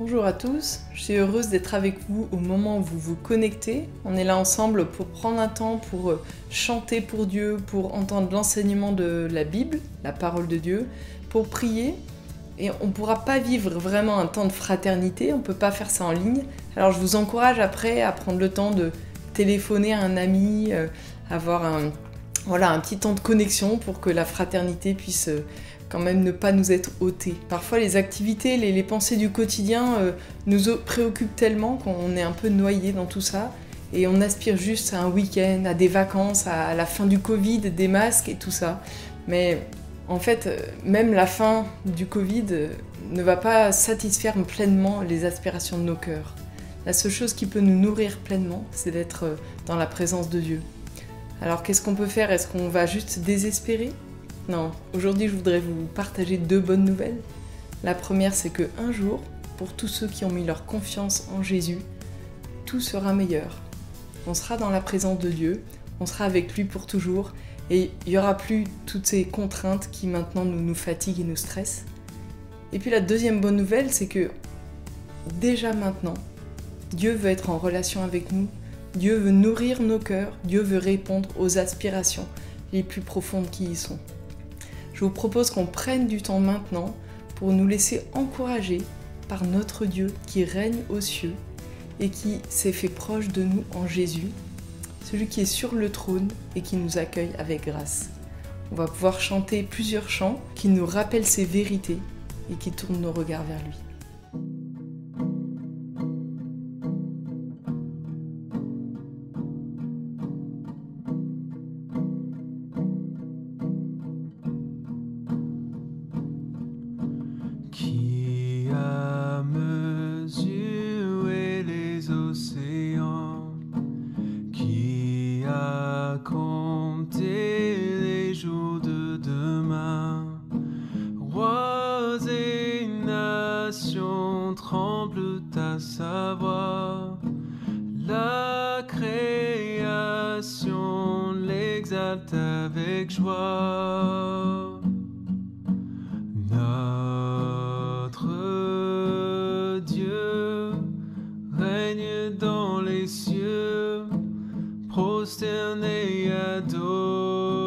Bonjour à tous, je suis heureuse d'être avec vous au moment où vous vous connectez. On est là ensemble pour prendre un temps pour chanter pour Dieu, pour entendre l'enseignement de la Bible, la parole de Dieu, pour prier. Et on ne pourra pas vivre vraiment un temps de fraternité, on ne peut pas faire ça en ligne. Alors je vous encourage après à prendre le temps de téléphoner à un ami, avoir un petit temps de connexion pour que la fraternité puisse quand même ne pas nous être ôtée. Parfois les activités, les pensées du quotidien nous préoccupent tellement qu'on est un peu noyé dans tout ça et on aspire juste à un week-end, à des vacances, à la fin du Covid, des masques et tout ça. Mais en fait, même la fin du Covid ne va pas satisfaire pleinement les aspirations de nos cœurs. La seule chose qui peut nous nourrir pleinement, c'est d'être dans la présence de Dieu. Alors qu'est-ce qu'on peut faire? Est-ce qu'on va juste désespérer? Non, aujourd'hui je voudrais vous partager 2 bonnes nouvelles. La première, c'est que un jour, pour tous ceux qui ont mis leur confiance en Jésus, tout sera meilleur. On sera dans la présence de Dieu, on sera avec lui pour toujours, et il n'y aura plus toutes ces contraintes qui maintenant nous fatiguent et nous stressent. Et puis la deuxième bonne nouvelle, c'est que déjà maintenant, Dieu veut être en relation avec nous, Dieu veut nourrir nos cœurs, Dieu veut répondre aux aspirations les plus profondes qui y sont. Je vous propose qu'on prenne du temps maintenant pour nous laisser encourager par notre Dieu qui règne aux cieux et qui s'est fait proche de nous en Jésus, celui qui est sur le trône et qui nous accueille avec grâce. On va pouvoir chanter plusieurs chants qui nous rappellent ces vérités et qui tournent nos regards vers lui. Qui a mesuré les océans, qui a compté les jours de demain, rois et nations tremblent à sa voix, la création l'exalte avec joie. Notre Dieu règne dans les cieux, prosterné adorons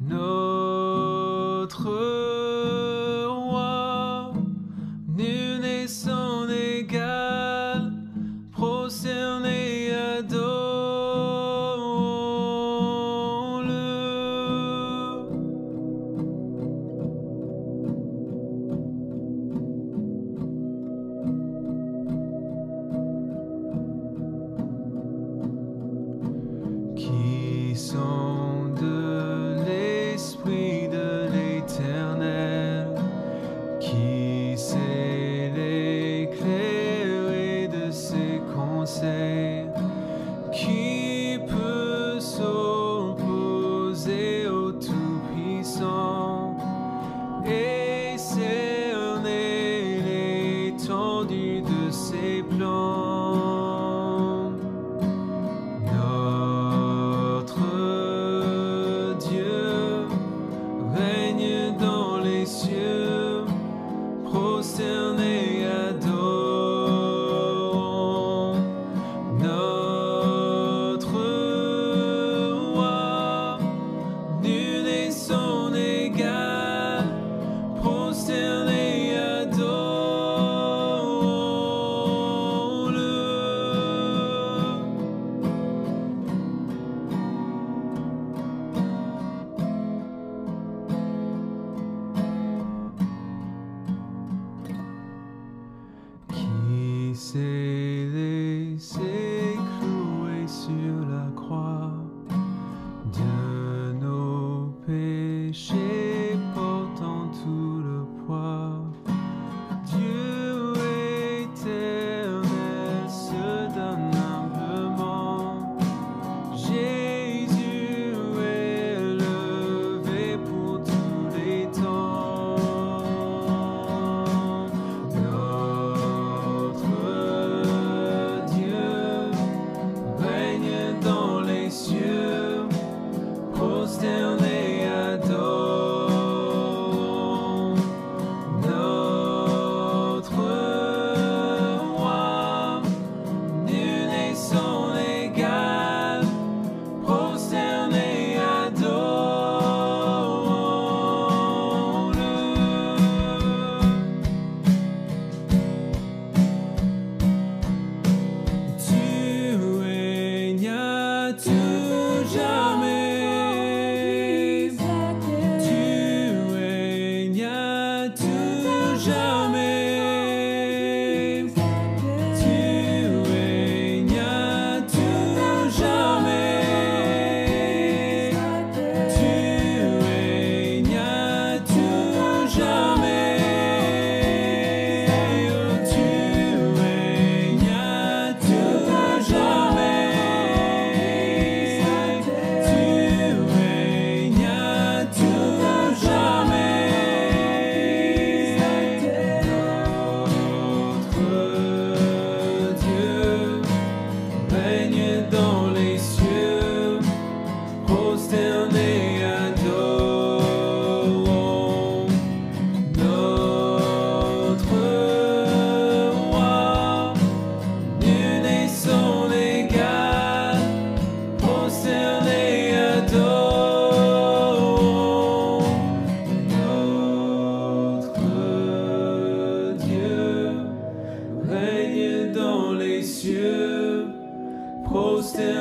notre roi, nul n'est son égal, prosterné adorons. Qui sont de l'esprit de l'Éternel, qui sait l'éclairer de ses conseils, qui peut s'opposer au Tout-Puissant et cerner l'étendue de ses plans. Notre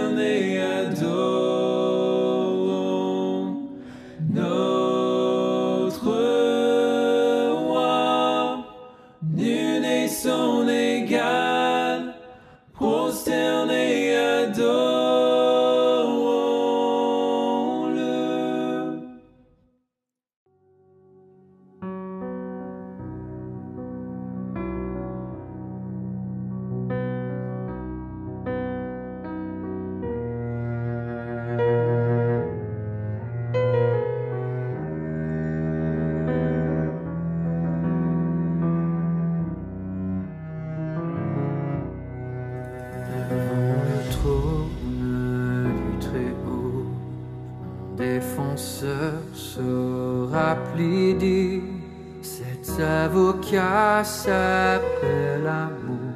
prosternés adorons notre roi. Nul n'est son égal, prosternés adorons-le. Devant le trône du Très-Haut, mon défenseur sera plié. Cet avocat s'appelle amour,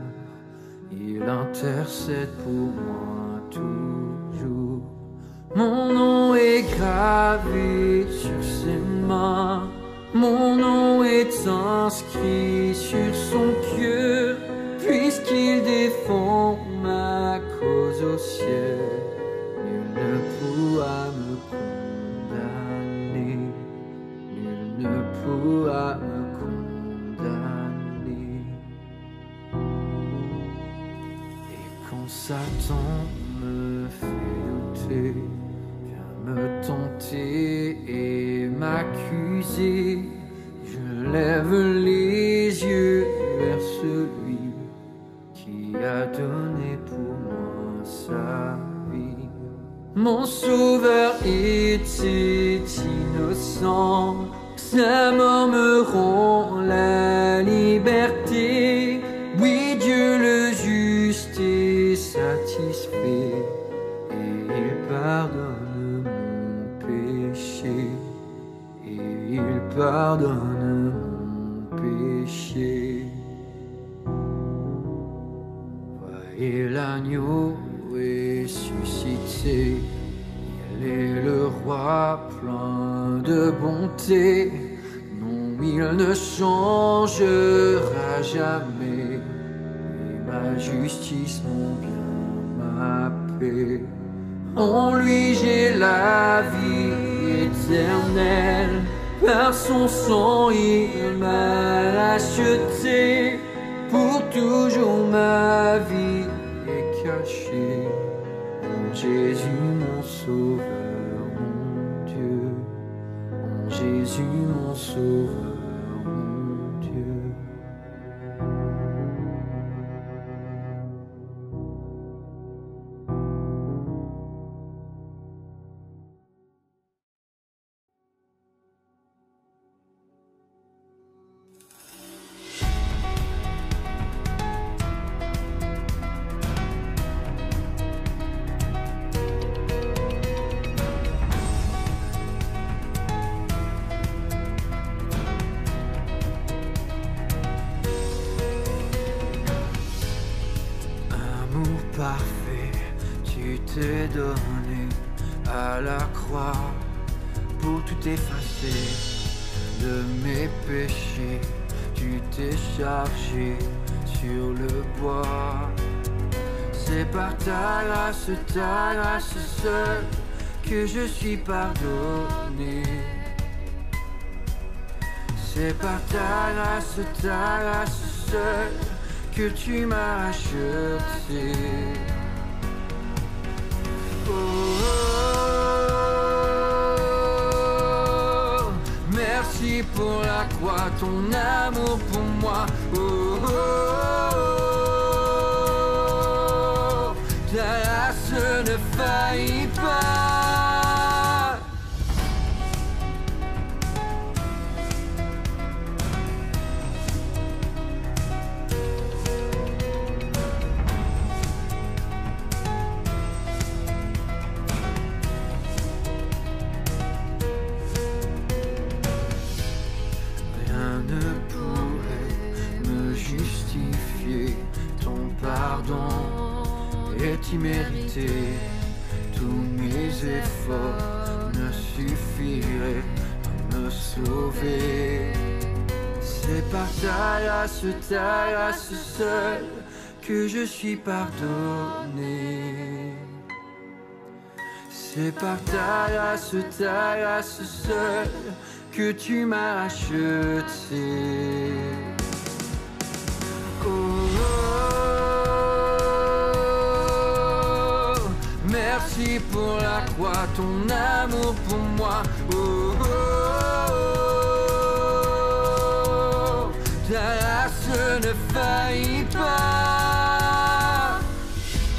il intercède pour moi toujours. Mon nom est gravé sur ses mains, mon nom est inscrit sur son cœur. Puisqu'il défend ma cause au ciel, nul ne pourra me condamner, nul ne pourra me condamner. Et quand Satan me fait douter, vient me tenter et m'accuser, je lève les yeux vers celui qui a donné pour moi sa vie. Mon sauveur était innocent, sa mort me rend la liberté. Oui, Dieu le juste est satisfait, et il pardonne mon péché, et il pardonne mon péché. Et l'agneau est suscité, il est le roi plein de bonté. Non, il ne changera jamais, et ma justice, mon bien, ma paix. En lui j'ai la vie éternelle, par son sang il m'a acheté. Pour toujours ma vie est cachée en Jésus mon sauveur, mon Dieu. En Jésus mon sauveur, mon Dieu. Parfait, tu t'es donné à la croix pour tout effacer de mes péchés. Tu t'es chargé sur le bois. C'est par ta grâce seule que je suis pardonné. C'est par ta grâce seule que tu m'as acheté. Oh, merci pour la croix, ton amour pour moi. Oh, ta grâce ne faillit pas. Est immérité, tous mes efforts ne suffiraient à me sauver. C'est par ta grâce seule que je suis pardonné. C'est par ta grâce seule que tu m'as acheté. Oh, oh, merci pour la croix, ton amour pour moi. Oh, oh, oh, ta grâce ne faillit pas.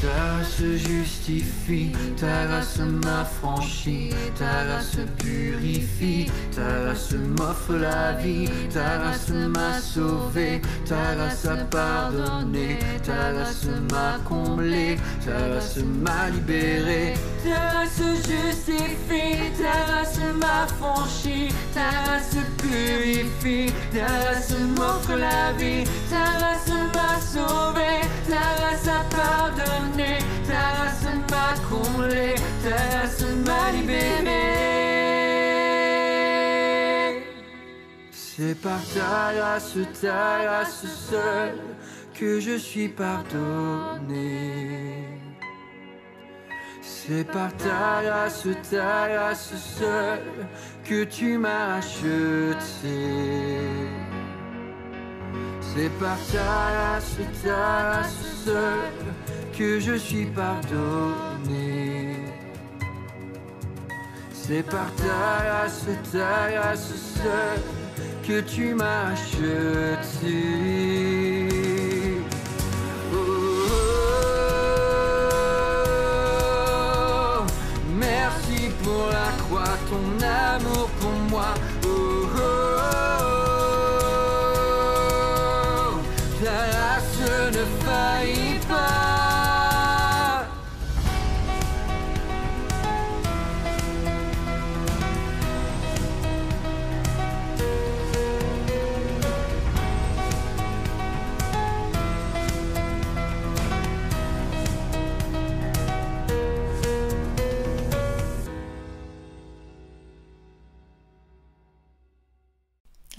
Ta grâce justifie, ta grâce m'affranchit, ta grâce purifie, ta grâce m'offre la vie, ta grâce m'a sauvé, ta grâce a pardonné, ta grâce m'a comblé, ta grâce m'a libéré. Ta grâce justifie, ta grâce m'affranchit, ta grâce purifie, ta grâce m'offre la vie, ta grâce m'a sauvé, ta grâce a pardonné, ta grâce m'a comblé, ta grâce m'a libéré. C'est par ta grâce seule que je suis pardonné. C'est par ta grâce seule que tu m'as acheté. C'est par ta grâce seule que je suis pardonné. C'est par ta grâce seule que tu m'as acheté. Oh, oh, oh, merci pour la croix, ton amour pour moi. Oh, oh, oh, ta grâce ne faillit pas.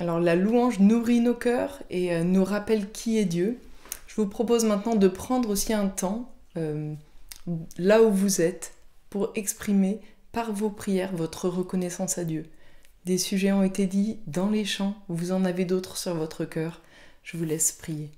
Alors la louange nourrit nos cœurs et nous rappelle qui est Dieu. Je vous propose maintenant de prendre aussi un temps, là où vous êtes, pour exprimer par vos prières votre reconnaissance à Dieu. Des sujets ont été dits dans les chants, vous en avez d'autres sur votre cœur. Je vous laisse prier.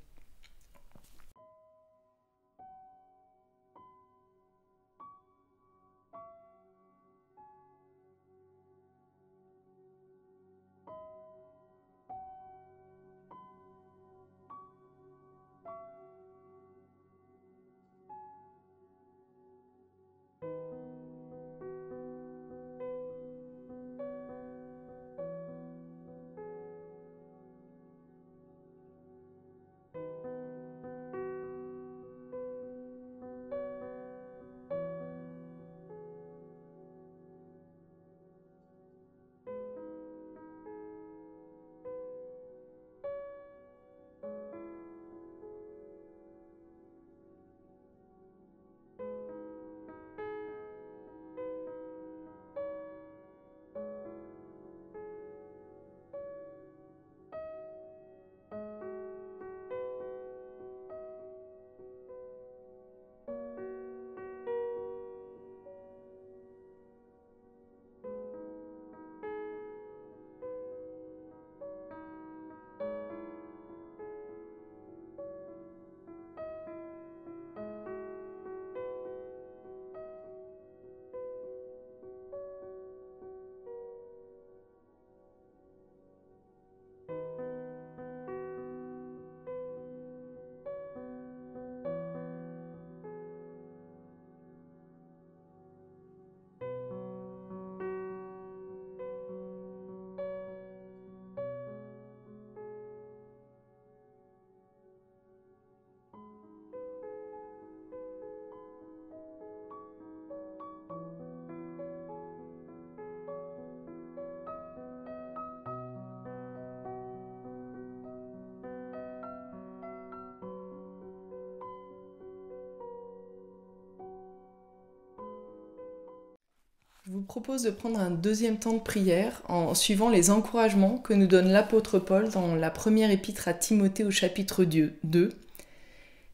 Je vous propose de prendre un deuxième temps de prière en suivant les encouragements que nous donne l'apôtre Paul dans la première épître à Timothée au chapitre 2.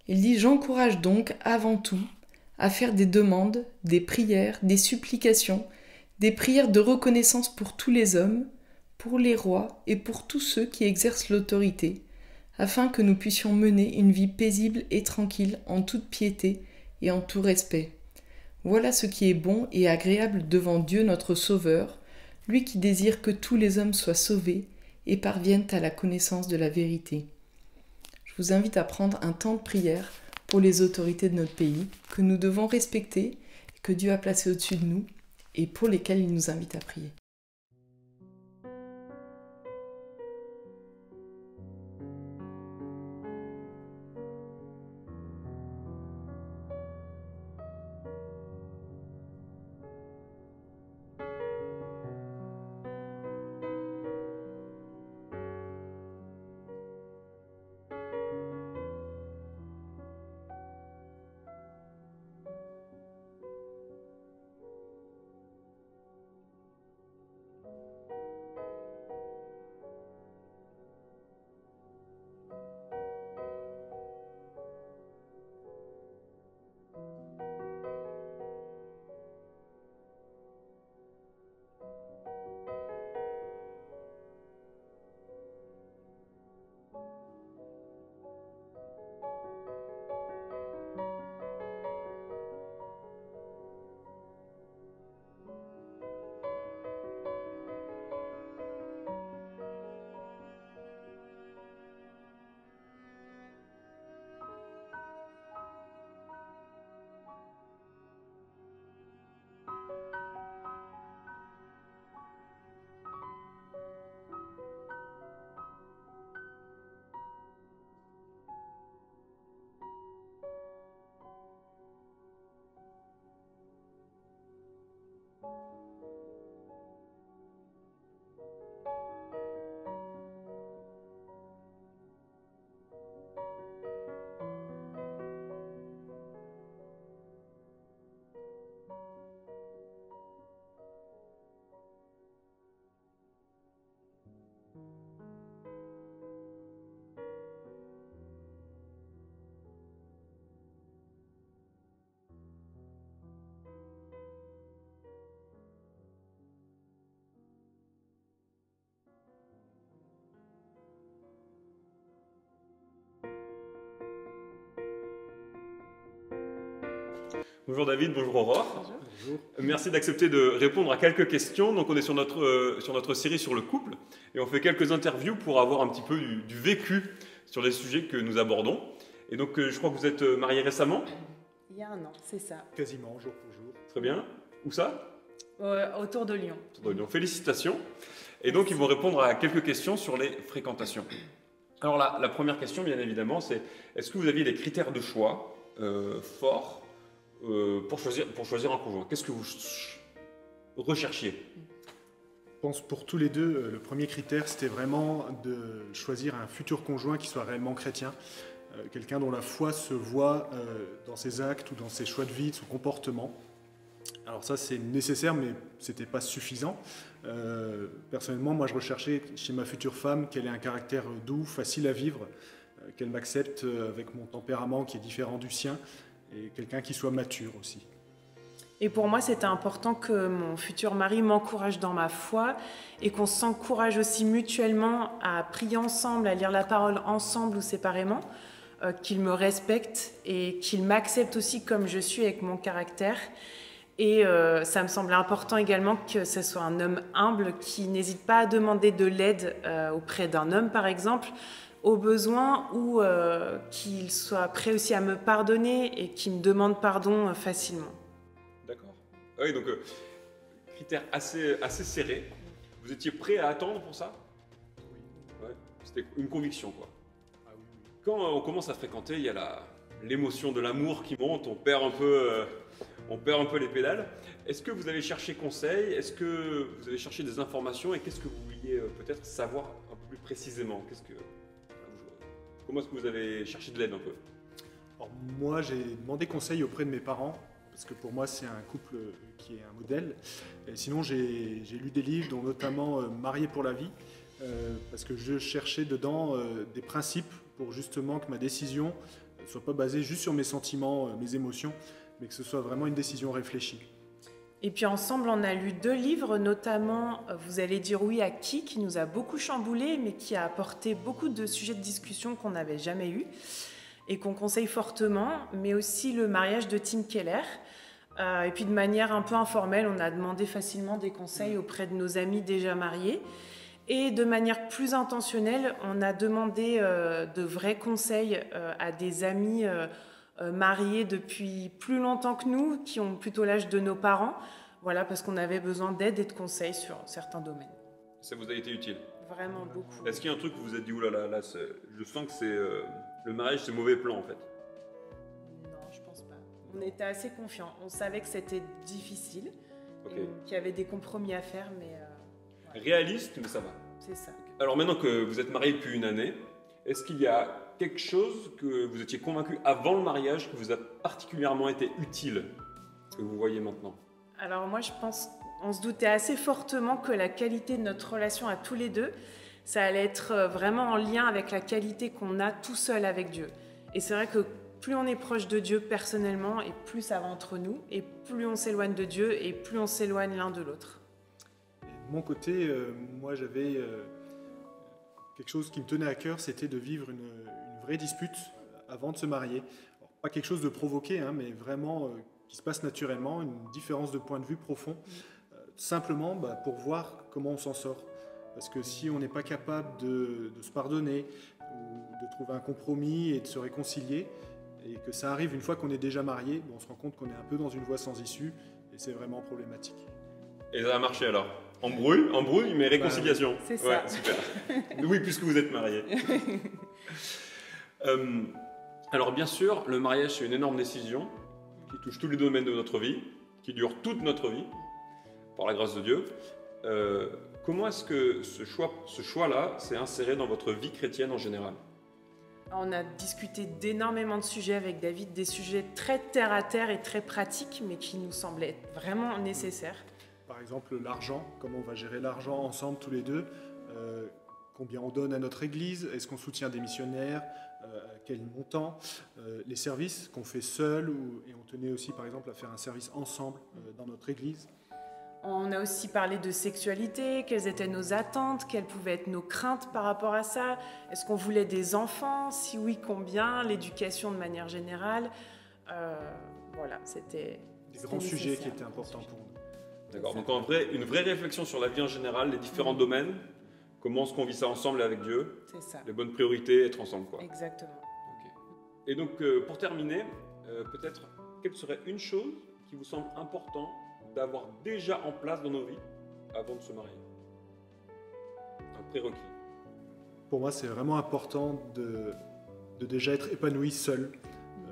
Il dit « J'encourage donc avant tout à faire des demandes, des prières, des supplications, des prières de reconnaissance pour tous les hommes, pour les rois et pour tous ceux qui exercent l'autorité, afin que nous puissions mener une vie paisible et tranquille en toute piété et en tout respect. Voilà ce qui est bon et agréable devant Dieu notre Sauveur, lui qui désire que tous les hommes soient sauvés et parviennent à la connaissance de la vérité. Je vous invite à prendre un temps de prière pour les autorités de notre pays, que nous devons respecter, que Dieu a placé au-dessus de nous et pour lesquels il nous invite à prier. Bonjour David, bonjour Aurore. Bonjour. Merci d'accepter de répondre à quelques questions. Donc on est sur notre série sur le couple et on fait quelques interviews pour avoir un petit peu du vécu sur les sujets que nous abordons. Et donc je crois que vous êtes mariés récemment. Il y a 1 an, c'est ça. Quasiment, jour pour jour. Très bien. Où ça? Autour de Lyon. Autour de Lyon. Félicitations. Et donc ils vont répondre à quelques questions sur les fréquentations. Alors la première question, bien évidemment, c'est est-ce que vous aviez des critères de choix forts pour choisir un conjoint? Qu'est-ce que vous recherchiez? Je pense pour tous les deux, le premier critère, c'était vraiment de choisir un futur conjoint qui soit réellement chrétien. Quelqu'un dont la foi se voit dans ses actes ou dans ses choix de vie, de son comportement. Alors ça, c'est nécessaire, mais ce n'était pas suffisant. Personnellement, moi, je recherchais chez ma future femme qu'elle ait un caractère doux, facile à vivre, qu'elle m'accepte avec mon tempérament qui est différent du sien, et quelqu'un qui soit mature aussi. Et pour moi, c'était important que mon futur mari m'encourage dans ma foi et qu'on s'encourage aussi mutuellement à prier ensemble, à lire la parole ensemble ou séparément, qu'il me respecte et qu'il m'accepte aussi comme je suis avec mon caractère. Et ça me semblait important également que ce soit un homme humble qui n'hésite pas à demander de l'aide auprès d'un homme, par exemple, au besoin, ou qu'il soit prêt aussi à me pardonner et qu'il me demande pardon facilement. D'accord. Ah oui, donc critères assez serrés. Vous étiez prêt à attendre pour ça? Oui. Ouais. C'était une conviction, quoi. Ah oui, oui. Quand on commence à fréquenter, il y a l'émotion de l'amour qui monte, on perd un peu les pédales. Est-ce que vous avez cherché conseil? Est-ce que vous avez cherché des informations? Et qu'est-ce que vous vouliez peut-être savoir un peu plus précisément? Comment est-ce que vous avez cherché de l'aide un peu? Alors, moi, j'ai demandé conseil auprès de mes parents, parce que pour moi, c'est un couple qui est un modèle. Et sinon, j'ai lu des livres, dont notamment Marié pour la vie, parce que je cherchais dedans des principes pour justement que ma décision ne soit pas basée juste sur mes sentiments, mes émotions, mais que ce soit vraiment une décision réfléchie. Et puis ensemble, on a lu 2 livres, notamment Vous allez dire oui à qui nous a beaucoup chamboulé, mais qui a apporté beaucoup de sujets de discussion qu'on n'avait jamais eus et qu'on conseille fortement, mais aussi Le mariage de Tim Keller. Et puis de manière un peu informelle, on a demandé facilement des conseils auprès de nos amis déjà mariés. Et de manière plus intentionnelle, on a demandé de vrais conseils à des amis mariés depuis plus longtemps que nous, qui ont plutôt l'âge de nos parents, voilà, parce qu'on avait besoin d'aide et de conseils sur certains domaines. Ça vous a été utile? Vraiment beaucoup. Est-ce qu'il y a un truc que vous vous êtes dit, oulala, là, je sens que c'est le mariage, c'est mauvais plan en fait? Non, je pense pas. On était assez confiants. On savait que c'était difficile, Ok. qu'il y avait des compromis à faire, mais Réaliste, mais ça va. c'est ça. Alors maintenant que vous êtes marié depuis une année, est-ce qu'il y a quelque chose que vous étiez convaincu avant le mariage qui vous a particulièrement été utile, que vous voyez maintenant? Alors moi, je pense, on se doutait assez fortement que la qualité de notre relation à tous les deux, ça allait être vraiment en lien avec la qualité qu'on a tout seul avec Dieu. Et c'est vrai que plus on est proche de Dieu personnellement, et plus ça va entre nous, et plus on s'éloigne de Dieu, et plus on s'éloigne l'un de l'autre. Et de mon côté, moi j'avais quelque chose qui me tenait à cœur, c'était de vivre une vraie dispute avant de se marier. Alors, pas quelque chose de provoqué, hein, mais vraiment qui se passe naturellement, une différence de point de vue profond, simplement pour voir comment on s'en sort. Parce que si on n'est pas capable de se pardonner, ou de trouver un compromis et de se réconcilier, et que ça arrive une fois qu'on est déjà marié, on se rend compte qu'on est un peu dans une voie sans issue, et c'est vraiment problématique. Et ça a marché alors? Embrouille, mais réconciliation. C'est ça. Ouais, super. Oui, puisque vous êtes mariés. Alors bien sûr, le mariage c'est une énorme décision qui touche tous les domaines de notre vie, qui dure toute notre vie, par la grâce de Dieu. Comment est-ce que ce choix-là s'est inséré dans votre vie chrétienne en général? On a discuté d'énormément de sujets avec David, des sujets très terre-à-terre et très pratiques, mais qui nous semblaient vraiment nécessaires. Par exemple, l'argent, comment on va gérer l'argent ensemble tous les deux, combien on donne à notre église, est-ce qu'on soutient des missionnaires, à quel montant, les services qu'on fait seuls, et on tenait aussi par exemple à faire un service ensemble dans notre église. On a aussi parlé de sexualité, quelles étaient nos attentes, quelles pouvaient être nos craintes par rapport à ça. Est-ce qu'on voulait des enfants? Si oui, combien? L'éducation de manière générale. Voilà, c'était des grands sujets qui étaient importants pour nous. D'accord, donc en vrai, une vraie réflexion sur la vie en général, les différents domaines, comment est-ce qu'on vit ça ensemble avec Dieu, c'est ça. les bonnes priorités, être ensemble quoi. Exactement. Ok. Et donc pour terminer, peut-être quelle serait une chose qui vous semble important d'avoir déjà en place dans nos vies avant de se marier? Un prérequis. Pour moi, c'est vraiment important de déjà être épanoui seul,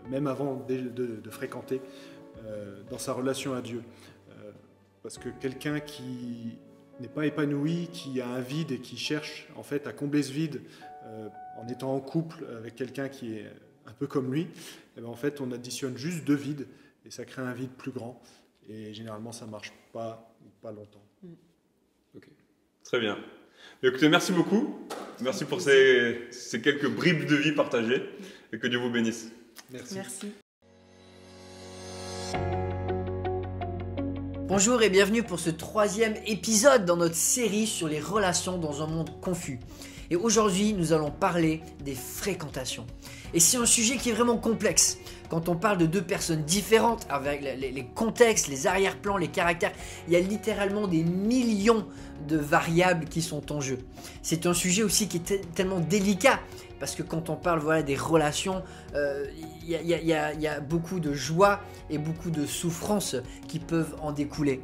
même avant de fréquenter, dans sa relation à Dieu. Parce que quelqu'un qui n'est pas épanoui, qui a un vide et qui cherche en fait à combler ce vide en étant en couple avec quelqu'un qui est un peu comme lui, et bien en fait on additionne juste 2 vides et ça crée un vide plus grand. Et généralement, ça ne marche pas longtemps. Ok, très bien. Écoutez, merci beaucoup. Merci pour ces quelques bribes de vie partagées et que Dieu vous bénisse. Merci. Merci. Bonjour et bienvenue pour ce 3e épisode dans notre série sur les relations dans un monde confus. Et aujourd'hui, nous allons parler des fréquentations. Et c'est un sujet qui est vraiment complexe. Quand on parle de 2 personnes différentes, avec les contextes, les arrière-plans, les caractères, il y a littéralement des millions de variables qui sont en jeu. C'est un sujet aussi qui est tellement délicat, parce que quand on parle des relations, il y a beaucoup de joie et beaucoup de souffrances qui peuvent en découler.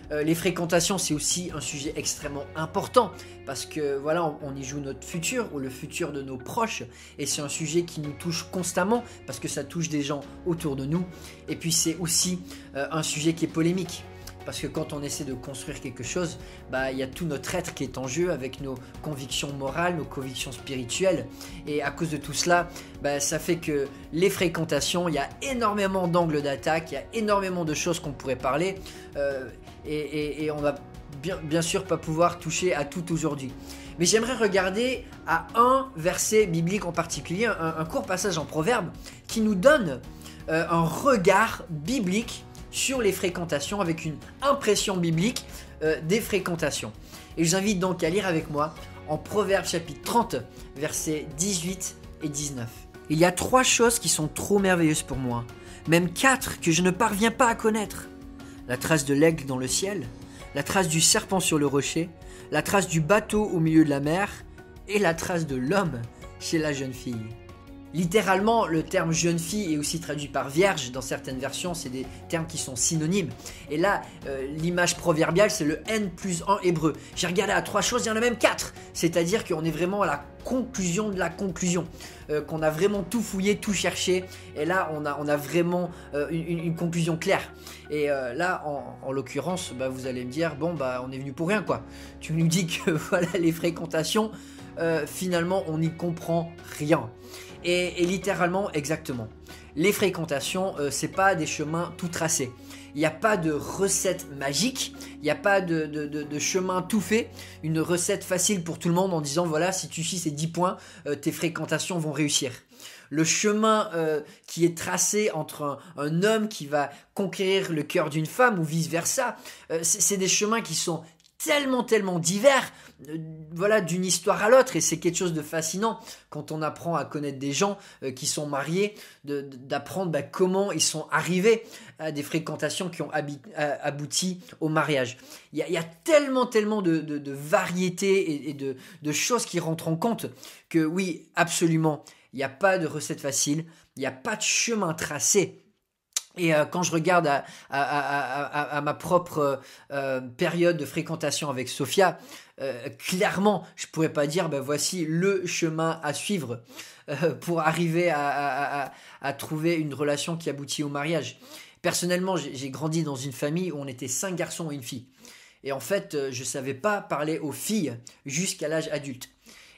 Les fréquentations, c'est aussi un sujet extrêmement important parce que on y joue notre futur ou le futur de nos proches et c'est un sujet qui nous touche constamment parce que ça touche des gens autour de nous. Et puis c'est aussi un sujet qui est polémique parce que quand on essaie de construire quelque chose, il y a tout notre être qui est en jeu avec nos convictions morales, nos convictions spirituelles. Et à cause de tout cela, ça fait que les fréquentations, il y a énormément d'angles d'attaque, il y a énormément de choses qu'on pourrait parler. Et on va bien sûr pas pouvoir toucher à tout aujourd'hui. Mais j'aimerais regarder à un verset biblique en particulier, un court passage en Proverbes qui nous donne un regard biblique sur les fréquentations avec une impression biblique des fréquentations. Et je vous invite donc à lire avec moi en Proverbes chapitre 30, versets 18 et 19. Il y a 3 choses qui sont trop merveilleuses pour moi, même 4 que je ne parviens pas à connaître. La trace de l'aigle dans le ciel, la trace du serpent sur le rocher, la trace du bateau au milieu de la mer et la trace de l'homme chez la jeune fille. Littéralement, le terme jeune fille est aussi traduit par vierge dans certaines versions, c'est des termes qui sont synonymes. Et là, l'image proverbiale, c'est le N+1 hébreu. J'ai regardé à 3 choses, il y en a même 4. C'est-à-dire qu'on est vraiment à la conclusion de la conclusion, qu'on a vraiment tout fouillé, tout cherché. Et là, on a vraiment une conclusion claire. Et là, en l'occurrence, vous allez me dire, bon, on est venu pour rien, quoi. Tu nous dis que voilà, les fréquentations, finalement, on n'y comprend rien. Et littéralement, exactement. Les fréquentations, c'est pas des chemins tout tracés. Il n'y a pas de recette magique, il n'y a pas de chemin tout fait, une recette facile pour tout le monde en disant voilà, si tu suis ces 10 points, tes fréquentations vont réussir. Le chemin qui est tracé entre un homme qui va conquérir le cœur d'une femme ou vice-versa, c'est des chemins qui sont tellement divers, voilà, d'une histoire à l'autre, et c'est quelque chose de fascinant quand on apprend à connaître des gens qui sont mariés, d'apprendre comment ils sont arrivés à des fréquentations qui ont abouti au mariage. Il y a tellement de variétés et de choses qui rentrent en compte que oui, absolument, il n'y a pas de recette facile, il n'y a pas de chemin tracé. Et quand je regarde à ma propre période de fréquentation avec Sophia, clairement, je pourrais pas dire voici le chemin à suivre pour arriver à trouver une relation qui aboutit au mariage. Personnellement, j'ai grandi dans une famille où on était 5 garçons et une fille. Et en fait, je savais pas parler aux filles jusqu'à l'âge adulte.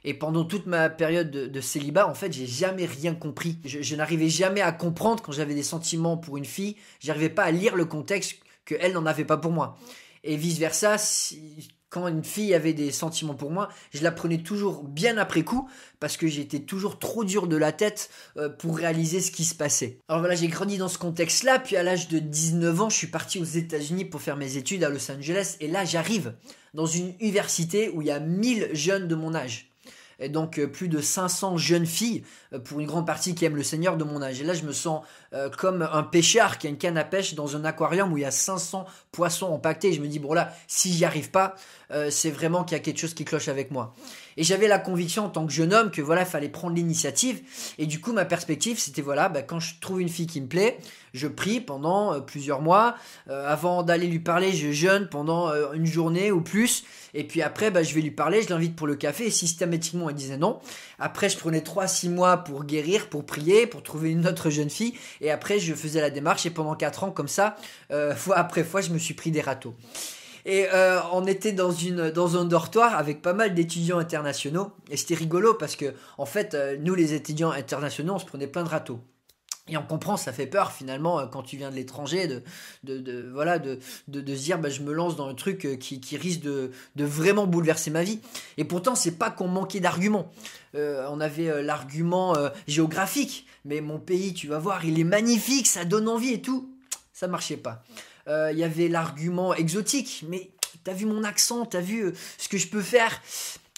Et pendant toute ma période de célibat, en fait, j'ai jamais rien compris. Je n'arrivais jamais à comprendre quand j'avais des sentiments pour une fille. J'arrivais pas à lire le contexte qu'elle n'en avait pas pour moi. Et vice-versa, quand une fille avait des sentiments pour moi, je la prenais toujours bien après coup parce que j'étais toujours trop dur de la tête pour réaliser ce qui se passait. Alors voilà, j'ai grandi dans ce contexte-là, puis à l'âge de 19 ans, je suis parti aux États-Unis pour faire mes études à Los Angeles, et là, j'arrive dans une université où il y a 1000 jeunes de mon âge. Et donc plus de 500 jeunes filles, pour une grande partie qui aiment le Seigneur de mon âge. Et là, je me sens comme un pêcheur qui a une canne à pêche dans un aquarium où il y a 500 poissons empaquetés. Et je me dis, bon là, si j'y arrive pas, c'est vraiment qu'il y a quelque chose qui cloche avec moi. Et j'avais la conviction en tant que jeune homme que voilà, il fallait prendre l'initiative. Et du coup, ma perspective, c'était voilà, quand je trouve une fille qui me plaît, je prie pendant plusieurs mois. Avant d'aller lui parler, je jeûne pendant une journée ou plus. Et puis après, je vais lui parler, je l'invite pour le café. Et systématiquement, elle disait non. Après, je prenais 3-6 mois pour guérir, pour prier, pour trouver une autre jeune fille. Et après, je faisais la démarche. Et pendant 4 ans, comme ça, fois après fois, je me suis pris des râteaux. Et on était dans un dortoir avec pas mal d'étudiants internationaux. Et c'était rigolo parce que, en fait, nous, les étudiants internationaux, on se prenait plein de râteaux. Et on comprend, ça fait peur finalement quand tu viens de l'étranger de se dire je me lance dans un truc qui risque de vraiment bouleverser ma vie. Et pourtant, c'est pas qu'on manquait d'arguments. On avait l'argument géographique, mais mon pays, tu vas voir, il est magnifique, ça donne envie et tout. Ça marchait pas. Il y avait l'argument exotique, mais t'as vu mon accent, t'as vu ce que je peux faire.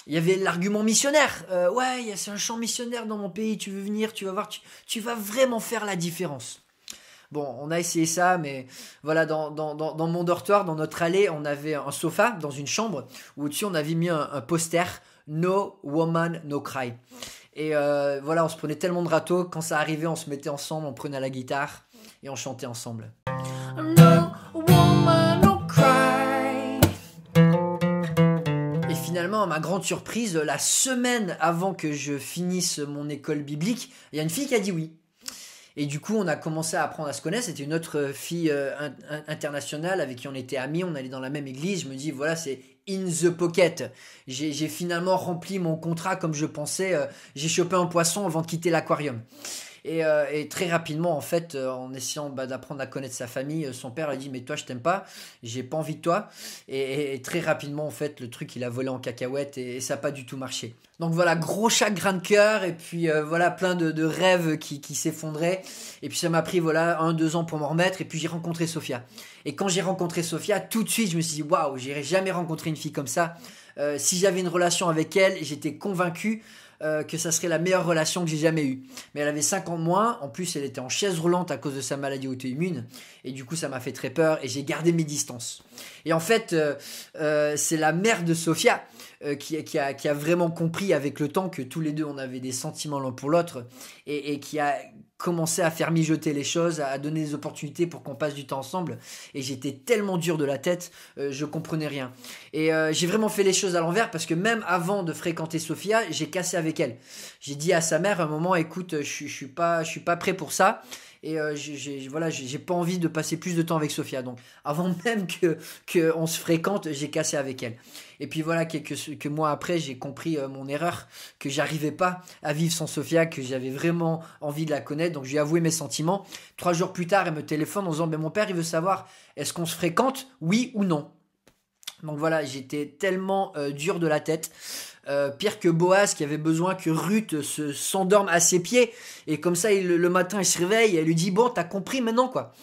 Il y avait l'argument missionnaire. Ouais, c'est un champ missionnaire dans mon pays, tu veux venir, tu vas voir, tu vas vraiment faire la différence. Bon, on a essayé ça, mais voilà, dans mon dortoir, dans notre allée, on avait un sofa dans une chambre où au-dessus, on avait mis un poster « No woman, no cry ». Et voilà, on se prenait tellement de râteaux, quand ça arrivait, on se mettait ensemble, on prenait la guitare et on chantait ensemble. No woman, no cry. Et finalement, à ma grande surprise, la semaine avant que je finisse mon école biblique, il y a une fille qui a dit oui. Et du coup, on a commencé à apprendre à se connaître. C'était une autre fille internationale avec qui on était amis. On allait dans la même église. Je me dis, voilà, c'est in the pocket. J'ai finalement rempli mon contrat comme je pensais. J'ai chopé un poisson avant de quitter l'aquarium. Et très rapidement, en fait, en essayant d'apprendre à connaître sa famille, son père a dit mais toi je t'aime pas, j'ai pas envie de toi. Et très rapidement, en fait, le truc il a volé en cacahuète et ça n'a pas du tout marché. Donc voilà, gros chagrin de cœur et puis voilà, plein de rêves qui s'effondraient. Et puis ça m'a pris voilà 1-2 ans pour m'en remettre. Et puis j'ai rencontré Sophia. Et quand j'ai rencontré Sophia, tout de suite je me suis dit waouh, j'irai jamais rencontrer une fille comme ça. Si j'avais une relation avec elle, j'étais convaincu que ça serait la meilleure relation que j'ai jamais eue. Mais elle avait 5 ans de moins, en plus elle était en chaise roulante à cause de sa maladie auto-immune, et du coup ça m'a fait très peur, et j'ai gardé mes distances. Et en fait, c'est la mère de Sophia qui a vraiment compris avec le temps que tous les deux on avait des sentiments l'un pour l'autre, et qui a commencé à faire mijoter les choses, à donner des opportunités pour qu'on passe du temps ensemble. Et j'étais tellement dur de la tête, je comprenais rien. Et j'ai vraiment fait les choses à l'envers parce que même avant de fréquenter Sophia, j'ai cassé avec elle. J'ai dit à sa mère à un moment, écoute, je suis pas prêt pour ça. Et j'ai pas envie de passer plus de temps avec Sophia. Donc avant même que on se fréquente, j'ai cassé avec elle. Et puis voilà, quelques mois après, j'ai compris mon erreur, que j'arrivais pas à vivre sans Sophia, que j'avais vraiment envie de la connaître. Donc je lui ai avoué mes sentiments. 3 jours plus tard, elle me téléphone en disant mon père il veut savoir est-ce qu'on se fréquente, oui ou non. Donc voilà, j'étais tellement dur de la tête. Pire que Boaz qui avait besoin que Ruth s'endorme à ses pieds, et comme ça le matin il se réveille et elle lui dit bon t'as compris maintenant quoi.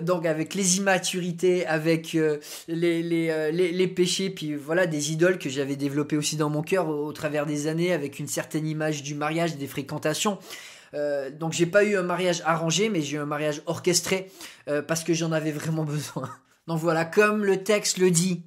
Donc avec les immaturités, avec les péchés, puis voilà des idoles que j'avais développées aussi dans mon cœur au travers des années, avec une certaine image du mariage, des fréquentations. Donc j'ai pas eu un mariage arrangé, mais j'ai eu un mariage orchestré parce que j'en avais vraiment besoin. Donc voilà, comme le texte le dit,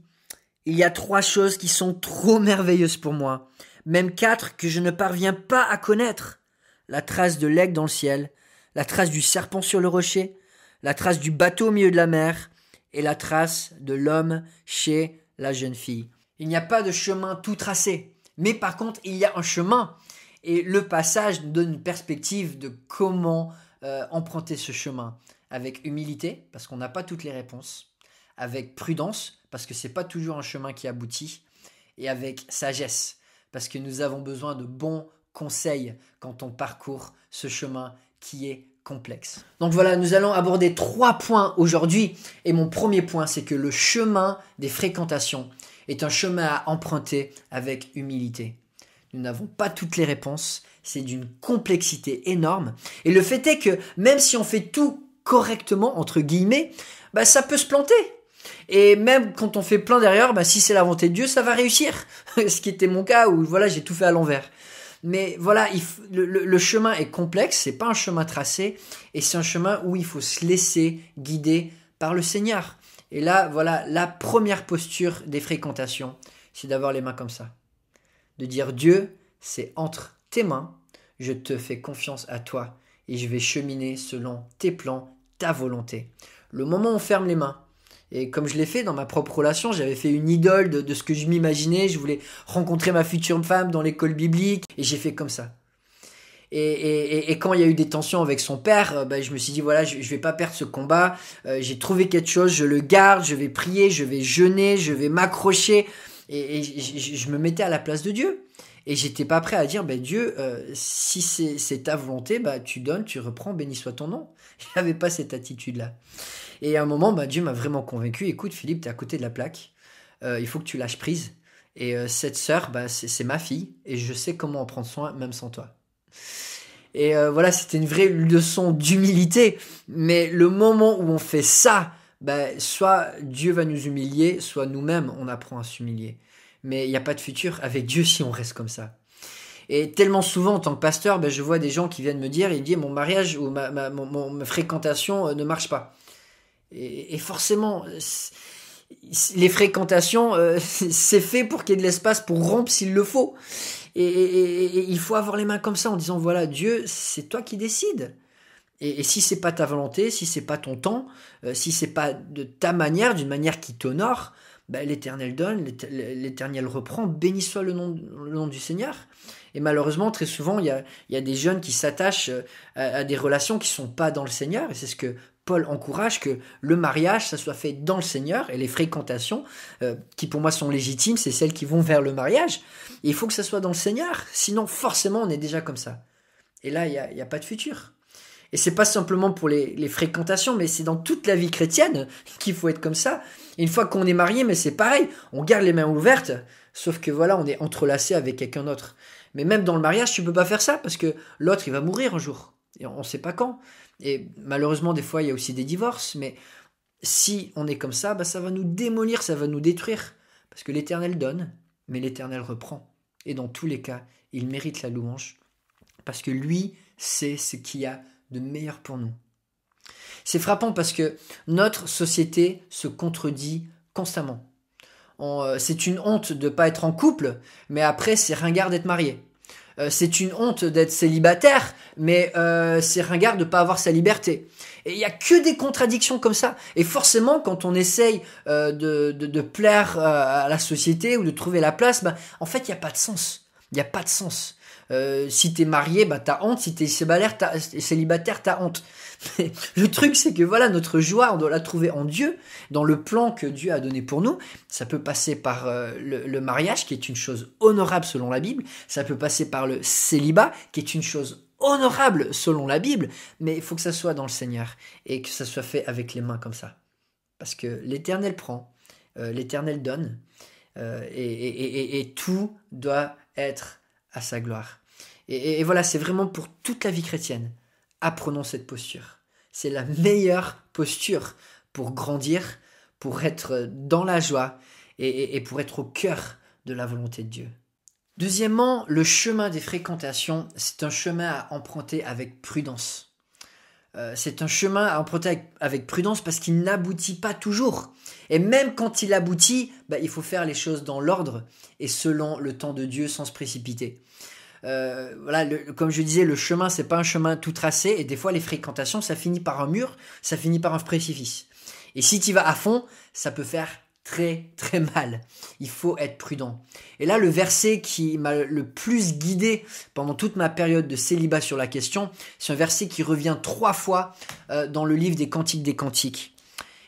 il y a 3 choses qui sont trop merveilleuses pour moi, même 4 que je ne parviens pas à connaître. La trace de l'aigle dans le ciel, la trace du serpent sur le rocher, la trace du bateau au milieu de la mer et la trace de l'homme chez la jeune fille. Il n'y a pas de chemin tout tracé, mais par contre il y a un chemin. Et le passage nous donne une perspective de comment emprunter ce chemin, avec humilité, parce qu'on n'a pas toutes les réponses, avec prudence, parce que c'est pas toujours un chemin qui aboutit, et avec sagesse, parce que nous avons besoin de bons conseils quand on parcourt ce chemin qui est complexe. Donc voilà, nous allons aborder 3 points aujourd'hui, et mon premier point, c'est que le chemin des fréquentations est un chemin à emprunter avec humilité. Nous n'avons pas toutes les réponses, c'est d'une complexité énorme, et le fait est que même si on fait tout correctement, entre guillemets, ça peut se planter. Et même quand on fait plein d'erreurs, si c'est la volonté de Dieu, ça va réussir. Ce qui était mon cas où voilà, j'ai tout fait à l'envers. Mais voilà, le chemin est complexe, c'est pas un chemin tracé, et c'est un chemin où il faut se laisser guider par le Seigneur. Et là, voilà, la première posture des fréquentations, c'est d'avoir les mains comme ça. De dire Dieu, c'est entre tes mains, je te fais confiance à toi, et je vais cheminer selon tes plans, ta volonté. Le moment où on ferme les mains, et comme je l'ai fait dans ma propre relation, j'avais fait une idole de ce que je m'imaginais. Je voulais rencontrer ma future femme dans l'école biblique. Et j'ai fait comme ça. Et quand il y a eu des tensions avec son père, je me suis dit, voilà, je vais pas perdre ce combat. J'ai trouvé quelque chose, je le garde, je vais prier, je vais jeûner, je vais m'accrocher. Et je me mettais à la place de Dieu. Et j'étais pas prêt à dire, Dieu, si c'est ta volonté, tu donnes, tu reprends, béni soit ton nom. J'avais pas cette attitude-là. Et à un moment, Dieu m'a vraiment convaincu. Écoute, Philippe, t'es à côté de la plaque. Il faut que tu lâches prise. Et cette sœur, c'est ma fille. Et je sais comment en prendre soin, même sans toi. Et voilà, c'était une vraie leçon d'humilité. Mais le moment où on fait ça, soit Dieu va nous humilier, soit nous-mêmes, on apprend à s'humilier. Mais il n'y a pas de futur avec Dieu si on reste comme ça. Et tellement souvent, en tant que pasteur, je vois des gens qui viennent me dire, ils disent, mon mariage ou ma fréquentation ne marche pas. Et forcément, les fréquentations, c'est fait pour qu'il y ait de l'espace pour rompre s'il le faut. Et il faut avoir les mains comme ça en disant, voilà, Dieu, c'est toi qui décides. Et si c'est pas ta volonté, si c'est pas ton temps, si c'est pas de ta manière, d'une manière qui t'honore, l'Éternel donne, l'Éternel reprend, béni soit le nom du Seigneur. Et malheureusement, très souvent, il y a des jeunes qui s'attachent à des relations qui sont pas dans le Seigneur, et c'est ce que Paul encourage, que le mariage, ça soit fait dans le Seigneur, et les fréquentations, qui pour moi sont légitimes, c'est celles qui vont vers le mariage. Et il faut que ça soit dans le Seigneur, sinon forcément on est déjà comme ça. Et là, il n'y a pas de futur. Et c'est pas simplement pour les fréquentations, mais c'est dans toute la vie chrétienne qu'il faut être comme ça. Et une fois qu'on est marié, mais c'est pareil, on garde les mains ouvertes, sauf que voilà, on est entrelacé avec quelqu'un d'autre. Mais même dans le mariage, tu peux pas faire ça, parce que l'autre, il va mourir un jour. Et on sait pas quand. Et malheureusement, des fois, il y a aussi des divorces, mais si on est comme ça, ça va nous démolir, ça va nous détruire. Parce que l'Éternel donne, mais l'Éternel reprend. Et dans tous les cas, il mérite la louange, parce que lui sait ce qu'il y a de meilleur pour nous. C'est frappant parce que notre société se contredit constamment. C'est une honte de ne pas être en couple, mais après c'est ringard d'être marié. C'est une honte d'être célibataire, mais c'est ringard de ne pas avoir sa liberté. Et il n'y a que des contradictions comme ça. Et forcément, quand on essaye de plaire à la société ou de trouver la place, en fait, il n'y a pas de sens. Il n'y a pas de sens. Si t'es marié, t'as honte. Si t'es célibataire, t'as honte. Mais le truc, c'est que voilà, notre joie, on doit la trouver en Dieu, dans le plan que Dieu a donné pour nous. Ça peut passer par le mariage, qui est une chose honorable selon la Bible. Ça peut passer par le célibat, qui est une chose honorable selon la Bible. Mais il faut que ça soit dans le Seigneur et que ça soit fait avec les mains comme ça. Parce que l'Éternel prend, l'Éternel donne, et tout doit être à sa gloire. Et voilà, c'est vraiment pour toute la vie chrétienne. Apprenons cette posture. C'est la meilleure posture pour grandir, pour être dans la joie et pour être au cœur de la volonté de Dieu. Deuxièmement, le chemin des fréquentations, c'est un chemin à emprunter avec prudence. C'est un chemin à emprunter avec prudence parce qu'il n'aboutit pas toujours. Et même quand il aboutit, il faut faire les choses dans l'ordre et selon le temps de Dieu sans se précipiter. Voilà, comme je disais, le chemin, c'est pas un chemin tout tracé, et des fois les fréquentations, ça finit par un mur, ça finit par un précipice. Et si tu vas à fond, ça peut faire très très mal. Il faut être prudent. Et là, le verset qui m'a le plus guidé pendant toute ma période de célibat sur la question, c'est un verset qui revient 3 fois dans le livre des Cantiques,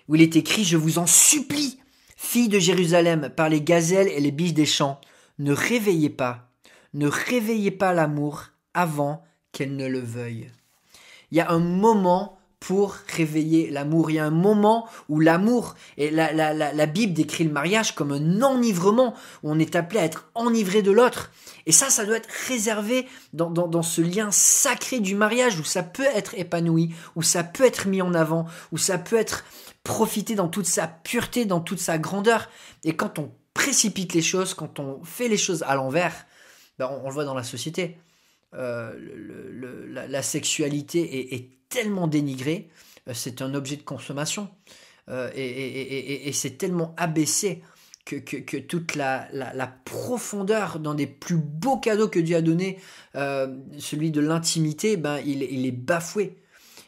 où il est écrit « Je vous en supplie, filles de Jérusalem, par les gazelles et les biches des champs, ne réveillez pas l'amour avant qu'elle ne le veuille. » Il y a un moment pour réveiller l'amour. Il y a un moment où l'amour, et la Bible décrit le mariage comme un enivrement, où on est appelé à être enivré de l'autre. Et ça doit être réservé dans ce lien sacré du mariage, où ça peut être épanoui, où ça peut être mis en avant, où ça peut être profité dans toute sa pureté, dans toute sa grandeur. Et quand on précipite les choses, quand on fait les choses à l'envers, on le voit dans la société. La sexualité est tellement dénigrée, c'est un objet de consommation, et c'est tellement abaissé que toute la profondeur dans des plus beaux cadeaux que Dieu a donnés, celui de l'intimité, il est bafoué.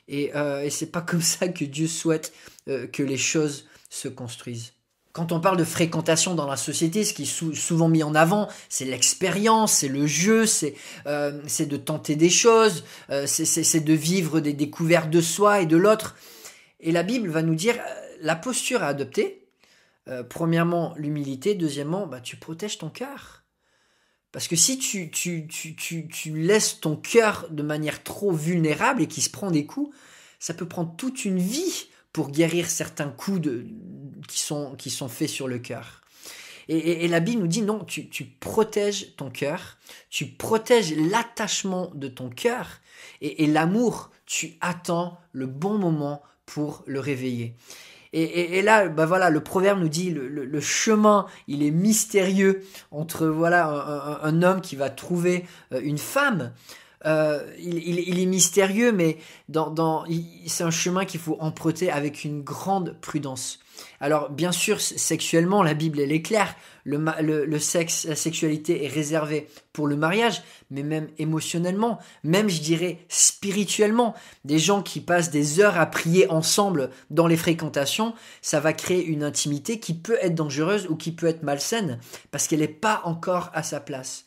Et c'est pas comme ça que Dieu souhaite que les choses se construisent. Quand on parle de fréquentation dans la société, ce qui est souvent mis en avant, c'est l'expérience, c'est le jeu, c'est de tenter des choses, c'est de vivre des découvertes de soi et de l'autre. Et la Bible va nous dire la posture à adopter. Premièrement, l'humilité. Deuxièmement, tu protèges ton cœur. Parce que si tu laisses ton cœur de manière trop vulnérable et qu'il se prend des coups, ça peut prendre toute une vie pour guérir certains coups qui sont faits sur le cœur. Et la Bible nous dit non, tu protèges ton cœur, tu protèges l'attachement de ton cœur, et l'amour, tu attends le bon moment pour le réveiller. Et là, voilà, le proverbe nous dit le chemin, il est mystérieux entre un homme qui va trouver une femme. Il est mystérieux, mais c'est un chemin qu'il faut emprunter avec une grande prudence. Alors, bien sûr, sexuellement, la Bible, elle est claire. Le sexe, la sexualité est réservée pour le mariage, mais même émotionnellement, même, je dirais, spirituellement. Des gens qui passent des heures à prier ensemble dans les fréquentations, ça va créer une intimité qui peut être dangereuse ou qui peut être malsaine, parce qu'elle n'est pas encore à sa place.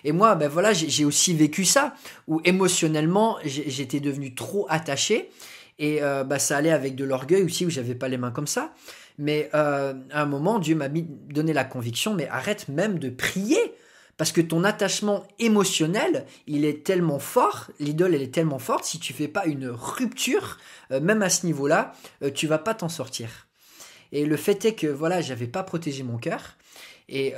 Et moi, j'ai aussi vécu ça, où émotionnellement, j'étais devenu trop attaché, et ça allait avec de l'orgueil aussi, où j'avais pas les mains comme ça. Mais à un moment, Dieu m'a donné la conviction, mais arrête même de prier, parce que ton attachement émotionnel, il est tellement fort, l'idole elle est tellement forte, si tu fais pas une rupture, même à ce niveau-là, tu vas pas t'en sortir. Et le fait est que voilà, j'avais pas protégé mon cœur. Et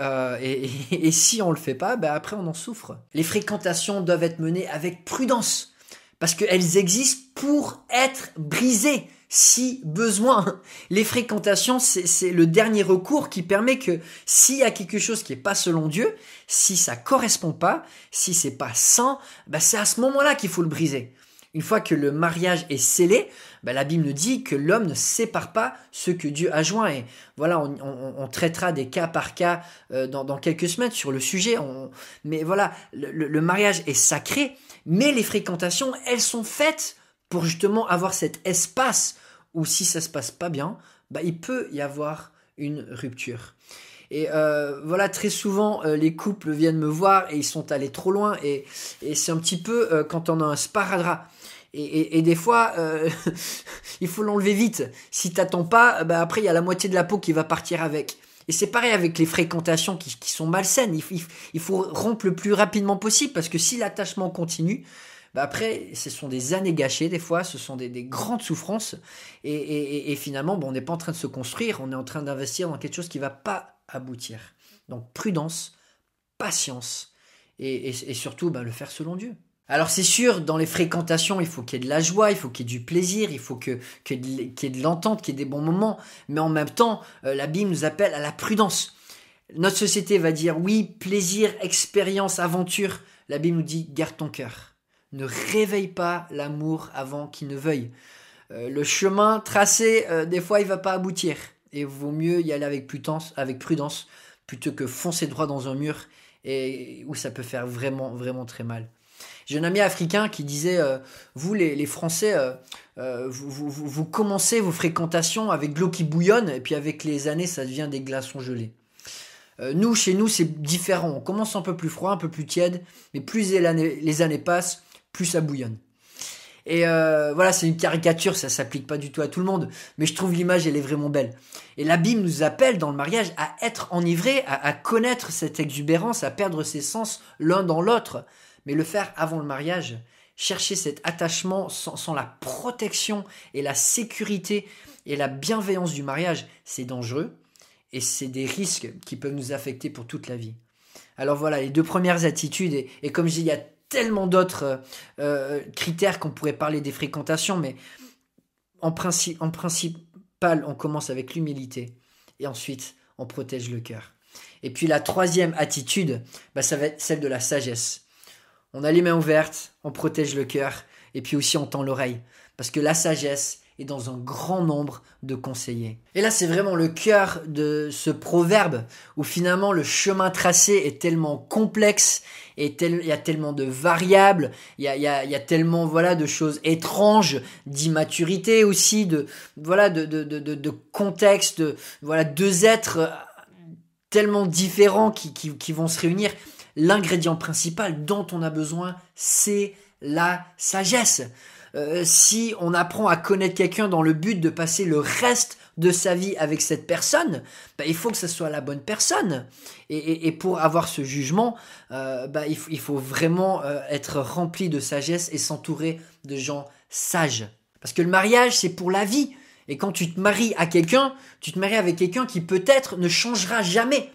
si on le fait pas, après on en souffre. Les fréquentations doivent être menées avec prudence, parce qu'elles existent pour être brisées, si besoin. Les fréquentations, c'est le dernier recours qui permet que s'il y a quelque chose qui est pas selon Dieu, si ça correspond pas, si c'est pas sain, c'est à ce moment-là qu'il faut le briser. Une fois que le mariage est scellé, la Bible nous dit que l'homme ne sépare pas ce que Dieu a joint. Et voilà, on traitera des cas par cas dans quelques semaines sur le sujet. Mais voilà, le mariage est sacré, mais les fréquentations, elles sont faites pour justement avoir cet espace où si ça se passe pas bien, il peut y avoir une rupture. Et voilà, très souvent, les couples viennent me voir et ils sont allés trop loin. Et c'est un petit peu quand on a un sparadrap. Et des fois, il faut l'enlever vite. Si t'attends pas, après il y a la moitié de la peau qui va partir avec. Et c'est pareil avec les fréquentations qui sont malsaines. Il faut rompre le plus rapidement possible parce que si l'attachement continue, après ce sont des années gâchées des fois, ce sont des grandes souffrances. Et finalement, on n'est pas en train de se construire, on est en train d'investir dans quelque chose qui va pas aboutir. Donc prudence, patience et surtout le faire selon Dieu. Alors c'est sûr, dans les fréquentations, il faut qu'il y ait de la joie, il faut qu'il y ait du plaisir, il faut qu'il y ait de l'entente, qu'il y ait des bons moments. Mais en même temps, la Bible nous appelle à la prudence. Notre société va dire oui, plaisir, expérience, aventure. La Bible nous dit garde ton cœur. Ne réveille pas l'amour avant qu'il ne veuille. Le chemin tracé, des fois, il va pas aboutir. Et il vaut mieux y aller avec prudence plutôt que foncer droit dans un mur et où ça peut faire vraiment, vraiment très mal. J'ai un ami africain qui disait vous les Français, vous commencez vos fréquentations avec de l'eau qui bouillonne et puis avec les années ça devient des glaçons gelés. Chez nous c'est différent, on commence un peu plus froid, un peu plus tiède, mais plus les années passent, plus ça bouillonne. Et voilà, c'est une caricature, ça s'applique pas du tout à tout le monde, mais je trouve l'image elle est vraiment belle. Et la Bible nous appelle dans le mariage à être enivrés, à connaître cette exubérance, à perdre ses sens l'un dans l'autre. Mais le faire avant le mariage, chercher cet attachement sans la protection et la sécurité et la bienveillance du mariage, c'est dangereux et c'est des risques qui peuvent nous affecter pour toute la vie. Alors voilà, les deux premières attitudes, et comme je dis, il y a tellement d'autres critères qu'on pourrait parler des fréquentations, mais en principal, on commence avec l'humilité et ensuite on protège le cœur. Et puis la troisième attitude, ça va être celle de la sagesse. On a les mains ouvertes, on protège le cœur et puis aussi on tend l'oreille. Parce que la sagesse est dans un grand nombre de conseillers. Et là, c'est vraiment le cœur de ce proverbe où finalement le chemin tracé est tellement complexe et il y a tellement de variables, il y a tellement de choses étranges, d'immaturité aussi, de contexte, deux êtres tellement différents qui vont se réunir. L'ingrédient principal dont on a besoin, c'est la sagesse. Si on apprend à connaître quelqu'un dans le but de passer le reste de sa vie avec cette personne, il faut que ce soit la bonne personne. Et pour avoir ce jugement, il faut vraiment être rempli de sagesse et s'entourer de gens sages. Parce que le mariage, c'est pour la vie. Et quand tu te maries à quelqu'un, tu te maries avec quelqu'un qui peut-être ne changera jamais.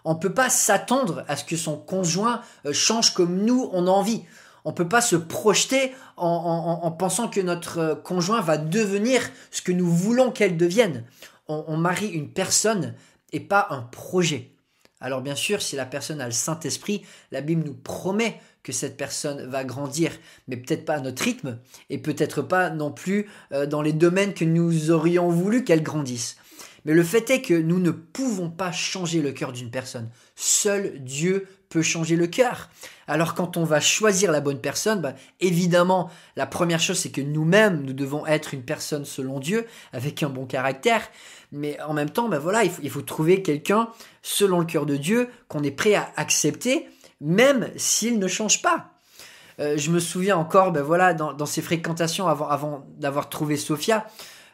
On ne peut pas s'attendre à ce que son conjoint change comme nous, on a envie. On ne peut pas se projeter en pensant que notre conjoint va devenir ce que nous voulons qu'elle devienne. On marie une personne et pas un projet. Alors bien sûr, si la personne a le Saint-Esprit, la Bible nous promet que cette personne va grandir, mais peut-être pas à notre rythme et peut-être pas non plus dans les domaines que nous aurions voulu qu'elle grandisse. Mais le fait est que nous ne pouvons pas changer le cœur d'une personne. Seul Dieu peut changer le cœur. Alors quand on va choisir la bonne personne, évidemment, la première chose, c'est que nous-mêmes, nous devons être une personne selon Dieu, avec un bon caractère. Mais en même temps, il faut trouver quelqu'un selon le cœur de Dieu, qu'on est prêt à accepter, même s'il ne change pas. Je me souviens encore, dans ces fréquentations avant d'avoir trouvé Sophia,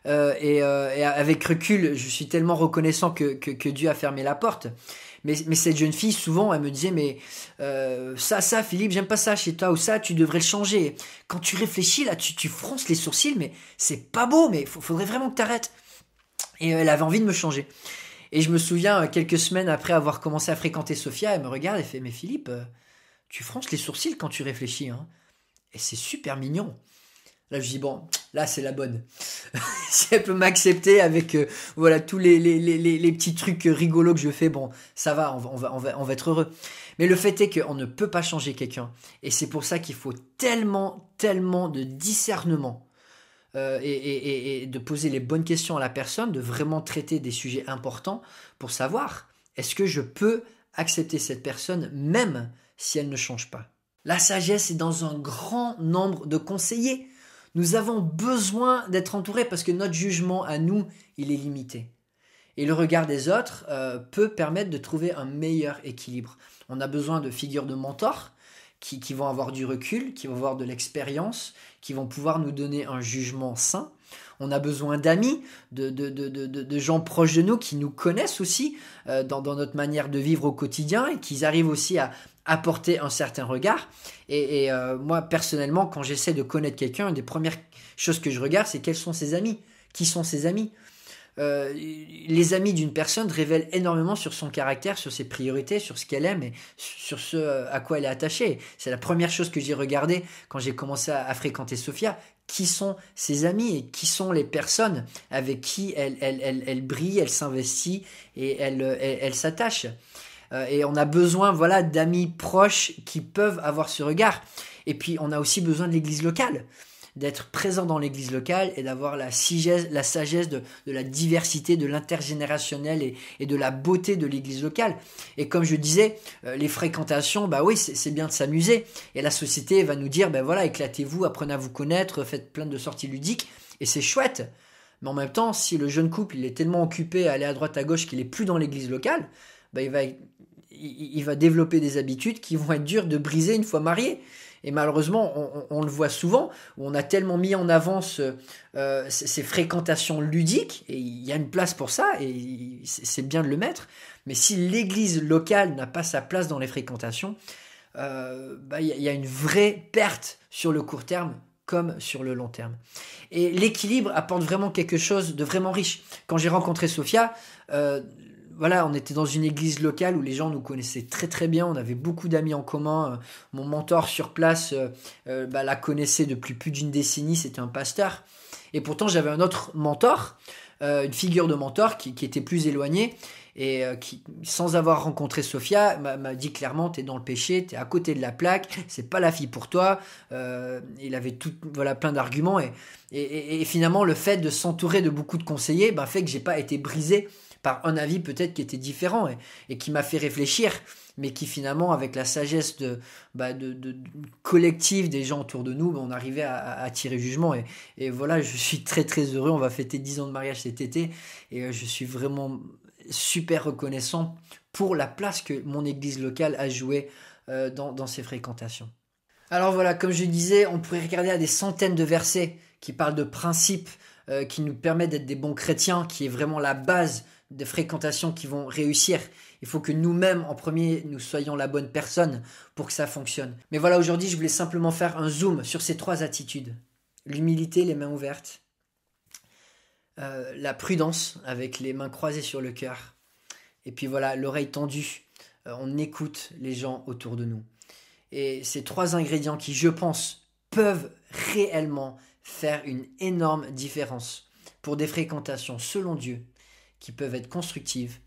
et avec recul, je suis tellement reconnaissant que Dieu a fermé la porte. Mais cette jeune fille, souvent, elle me disait, mais ça, Philippe, j'aime pas ça chez toi, ou ça, tu devrais le changer. Quand tu réfléchis, là, tu fronces les sourcils, mais c'est pas beau, mais faudrait vraiment que t'arrêtes. Et elle avait envie de me changer. Et je me souviens, quelques semaines après avoir commencé à fréquenter Sophia, elle me regarde et fait, mais Philippe, tu fronces les sourcils quand tu réfléchis, hein. Et c'est super mignon. Là, je dis, bon, là, c'est la bonne. Si elle peut m'accepter avec voilà, tous les petits trucs rigolos que je fais, bon, ça va, on va être heureux. Mais le fait est qu'on ne peut pas changer quelqu'un. Et c'est pour ça qu'il faut tellement de discernement et de poser les bonnes questions à la personne, de vraiment traiter des sujets importants pour savoir, est-ce que je peux accepter cette personne même si elle ne change pas. La sagesse est dans un grand nombre de conseillers. Nous avons besoin d'être entourés parce que notre jugement à nous, il est limité. Et le regard des autres peut permettre de trouver un meilleur équilibre. On a besoin de figures de mentors qui vont avoir du recul, qui vont avoir de l'expérience, qui vont pouvoir nous donner un jugement sain. On a besoin d'amis, de gens proches de nous qui nous connaissent aussi dans notre manière de vivre au quotidien et qui arrivent aussi à apporter un certain regard. Et moi, personnellement, quand j'essaie de connaître quelqu'un, une des premières choses que je regarde, c'est quels sont ses amis. Qui sont ses amis ? Les amis d'une personne révèlent énormément sur son caractère, sur ses priorités, sur ce qu'elle aime et sur ce à quoi elle est attachée. C'est la première chose que j'ai regardée quand j'ai commencé à fréquenter Sophia. Qui sont ses amis et qui sont les personnes avec qui elle brille, elle s'investit et elle s'attache. Et on a besoin, voilà, d'amis proches qui peuvent avoir ce regard. Et puis on a aussi besoin de l'église locale, d'être présent dans l'église locale et d'avoir la sagesse de la diversité, de l'intergénérationnel et de la beauté de l'église locale. Et comme je disais, les fréquentations, bah oui, c'est bien de s'amuser. Et la société va nous dire, ben voilà, éclatez-vous, apprenez à vous connaître, faites plein de sorties ludiques, et c'est chouette. Mais en même temps, si le jeune couple il est tellement occupé à aller à droite à gauche qu'il n'est plus dans l'église locale, bah il va développer des habitudes qui vont être dures de briser une fois marié. Et malheureusement, on le voit souvent, où on a tellement mis en avance ces fréquentations ludiques, et il y a une place pour ça, et c'est bien de le mettre. Mais si l'église locale n'a pas sa place dans les fréquentations, il y a une vraie perte sur le court terme, comme sur le long terme. Et l'équilibre apporte vraiment quelque chose de vraiment riche. Quand j'ai rencontré Sophia, voilà, on était dans une église locale où les gens nous connaissaient très très bien, on avait beaucoup d'amis en commun. Mon mentor sur place la connaissait depuis plus d'une décennie, c'était un pasteur. Et pourtant j'avais un autre mentor, une figure de mentor qui était plus éloignée et qui, sans avoir rencontré Sophia, m'a dit clairement, t'es dans le péché, t'es à côté de la plaque, c'est pas la fille pour toi. Il avait plein d'arguments et finalement le fait de s'entourer de beaucoup de conseillers fait que j'ai pas été brisé par un avis peut-être qui était différent et qui m'a fait réfléchir, mais qui finalement, avec la sagesse de collective des gens autour de nous, on arrivait à tirer jugement. Et voilà, je suis très très heureux, on va fêter 10 ans de mariage cet été, et je suis vraiment super reconnaissant pour la place que mon église locale a jouée dans ses fréquentations. Alors voilà, comme je disais, on pourrait regarder à des centaines de versets qui parlent de principes qui nous permettent d'être des bons chrétiens, qui est vraiment la base des fréquentations qui vont réussir. Il faut que nous-mêmes, en premier, nous soyons la bonne personne pour que ça fonctionne. Mais voilà, aujourd'hui, je voulais simplement faire un zoom sur ces 3 attitudes. L'humilité, les mains ouvertes. La prudence, avec les mains croisées sur le cœur. Et puis voilà, l'oreille tendue. On écoute les gens autour de nous. Et ces 3 ingrédients qui, je pense, peuvent réellement faire une énorme différence pour des fréquentations selon Dieu, qui peuvent être constructives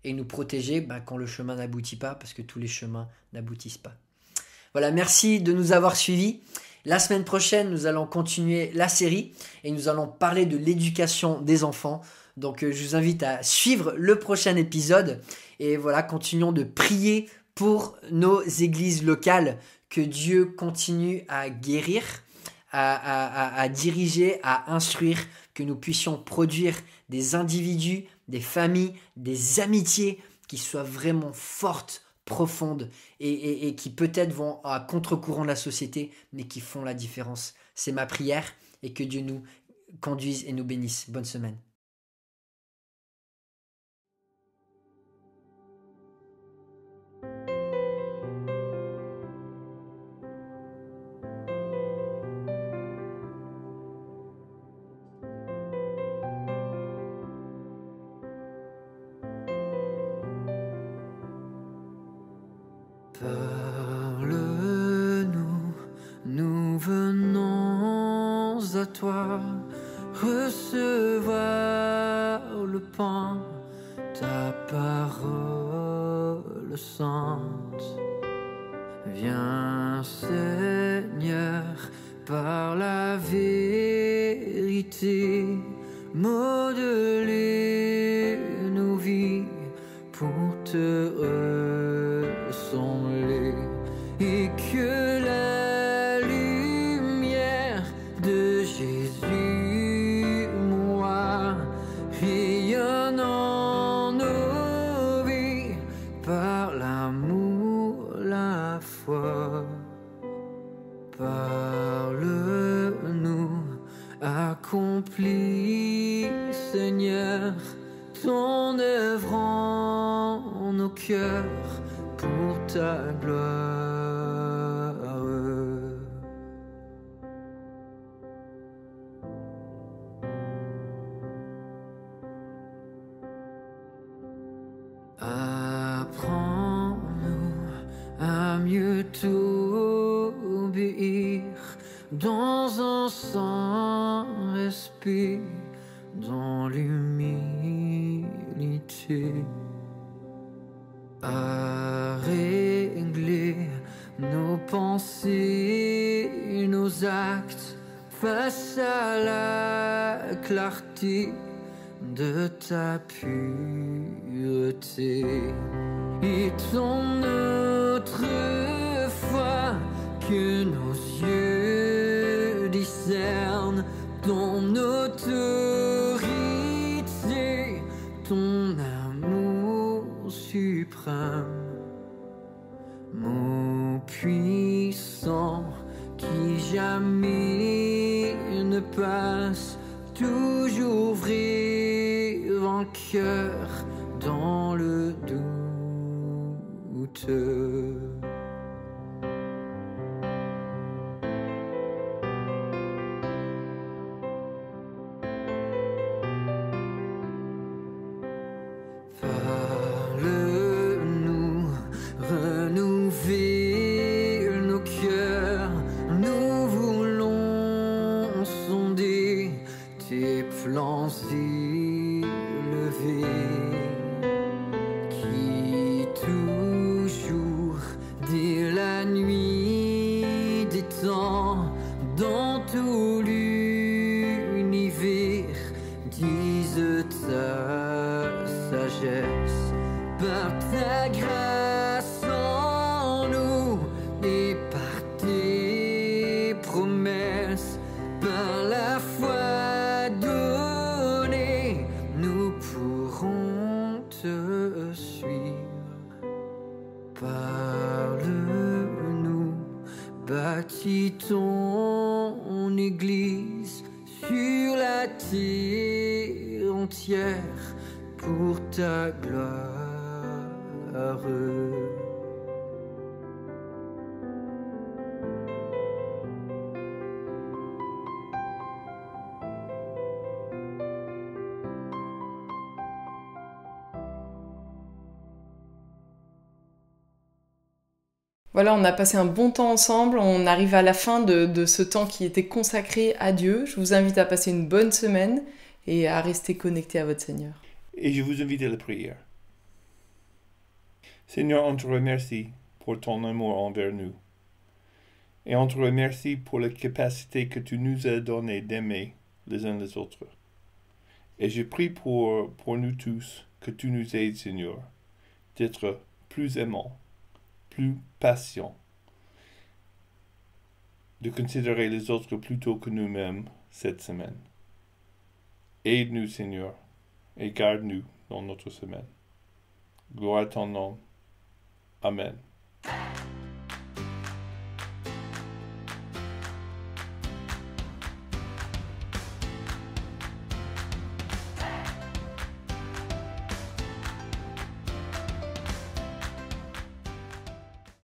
et nous protéger quand le chemin n'aboutit pas, parce que tous les chemins n'aboutissent pas. Voilà, merci de nous avoir suivis. La semaine prochaine, nous allons continuer la série et nous allons parler de l'éducation des enfants. Donc je vous invite à suivre le prochain épisode et voilà, continuons de prier pour nos églises locales, que Dieu continue à guérir, à diriger, à instruire, que nous puissions produire des individus, des familles, des amitiés qui soient vraiment fortes, profondes et qui peut-être vont à contre-courant de la société, mais qui font la différence. C'est ma prière et que Dieu nous conduise et nous bénisse. Bonne semaine. Parle-nous, nous venons à toi, recevoir le pain, ta parole sainte. Viens Seigneur, par la vérité, modeler nos vies pour te ressembler, et que la lumière de Jésus, moi, rayonne en nos vies par l'amour, la foi. Parle-nous, accomplis, Seigneur, ton œuvre en nos cœurs pour ta gloire. Apprends-nous à mieux t'obéir dans un saint respect, dans l'humilité, à régler nos pensées, nos actes face à la clarté de ta pureté, et ton autre foi, que nos yeux discernent ton autorité, ton amour suprême. Mot puissant qui jamais ne passe, toujours vrai, vainqueur dans le doute. Parle-nous, renouveler nos cœurs, nous voulons sonder tes plans élevés, qui toujours, dès la nuit des temps, dans tout l'univers, disent ta sagesse, par ta grâce en nous et par tes promesses, par la foi donnée, nous pourrons te suivre. Parle-nous, bâtis ton église sur la terre entière pour ta gloire. Voilà, on a passé un bon temps ensemble, on arrive à la fin de ce temps qui était consacré à Dieu. Je vous invite à passer une bonne semaine et à rester connecté à votre Seigneur. Et je vous invite à la prière. Seigneur, on te remercie pour ton amour envers nous. Et on te remercie pour la capacité que tu nous as donnée d'aimer les uns les autres. Et je prie pour nous tous que tu nous aides, Seigneur, d'être plus aimants, plus patients, de considérer les autres plutôt que nous-mêmes cette semaine. Aide-nous, Seigneur, et garde-nous dans notre semaine. Gloire à ton nom. Amen.